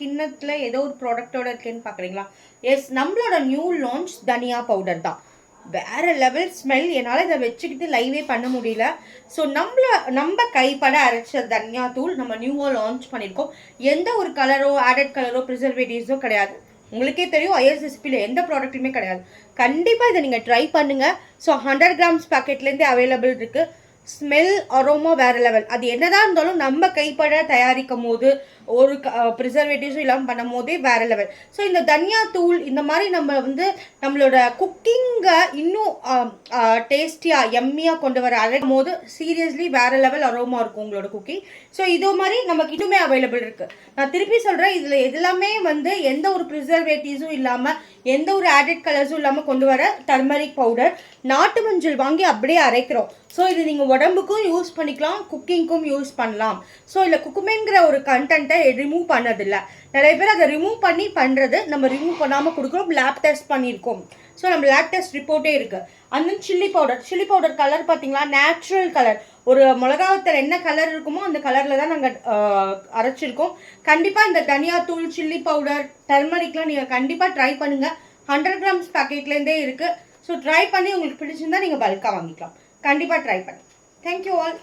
கிண்ணத்தில் ஏதோ ஒரு ப்ராடக்டோட இருக்குன்னு பார்க்குறீங்களா? எஸ், நம்மளோட நியூ லான்ச் தனியா பவுடர் தான். வேறு லெவல் ஸ்மெல். என்னால் இதை வச்சுக்கிட்டு லைவே பண்ண முடியல. ஸோ நம்ம கைப்பட அரைச்ச தனியா தூள் நம்ம நியூவாக லான்ச் பண்ணியிருக்கோம். எந்த ஒரு கலரோ ஆடட் கலரோ ப்ரிசர்வேட்டிவ்ஸோ கிடையாது. உங்களுக்கே தெரியும் ஐஎஸ்எஸ்பியில் எந்த ப்ராடக்ட்டுமே கிடையாது. கண்டிப்பாக இதை நீங்கள் ட்ரை பண்ணுங்கள். ஸோ 100 கிராம்ஸ் பேக்கெட்லேருந்தே அவைலபிள் இருக்குது. ஸ்மெல் அரோமா வேறு லெவல். அது என்னதான் இருந்தாலும் நம்ம கைப்பட தயாரிக்கும் போது ஒரு ப்ரிசர்வேட்டிவ்ஸும் இல்லாமல் பண்ணும் போதே வேறு லெவல். ஸோ இந்த தனியா தூள் இந்த மாதிரி நம்ம நம்மளோட குக்கிங்கை இன்னும் டேஸ்டியாக எம்மியாக கொண்டு வர அரைக்கும் போது சீரியஸ்லி வேறு லெவல் அரோமா இருக்கும் உங்களோட குக்கிங். ஸோ இதோ மாதிரி நமக்கு இன்னுமே அவைலபிள் இருக்குது. நான் திருப்பி சொல்கிறேன், இதில் எல்லாமே எந்த ஒரு ப்ரிசர்வேட்டிவ்ஸும் இல்லாமல் எந்த ஒரு ஆடட் கலர்ஸும் இல்லாமல் கொண்டு வர டர்மரிக் பவுடர். நாட்டு மஞ்சள் வாங்கி அப்படியே அரைக்கிறோம். ஸோ இது நீங்கள் உடம்புக்கும் யூஸ் பண்ணிக்கலாம், குக்கிங்க்கும் யூஸ் பண்ணலாம். ஸோ இல்லை குக்குமேங்கிற ஒரு கண்டென்ட்டை ரிமூவ் பண்ணதில்லை. நிறைய பேர் அதை ரிமூவ் பண்ணி பண்ணுறது, நம்ம ரிமூவ் பண்ணாமல் கொடுக்குறோம். லேப் டெஸ்ட் பண்ணியிருக்கோம். ஸோ நம்ம லேப் டெஸ்ட் ரிப்போர்ட்டே இருக்குது. அந்த சில்லி பவுடர் கலர் பார்த்தீங்களா, நேச்சுரல் கலர். ஒரு மிளகாவத்தில் என்ன கலர் இருக்குமோ அந்த கலரில் தான் நாங்கள் அரைச்சிருக்கோம். கண்டிப்பாக இந்த தனியா தூள், சில்லி பவுடர், டர்மரிக்லாம் நீங்கள் கண்டிப்பாக ட்ரை பண்ணுங்கள். 100 கிராம்ஸ் பேக்கெட்லேருந்தே இருக்குது. ஸோ ட்ரை பண்ணி உங்களுக்கு பிடிச்சிருந்தா நீங்கள் பல்காக வாங்கிக்கலாம். கண்டிப்பாக ட்ரை பண்ணுங்கள். Thank you all.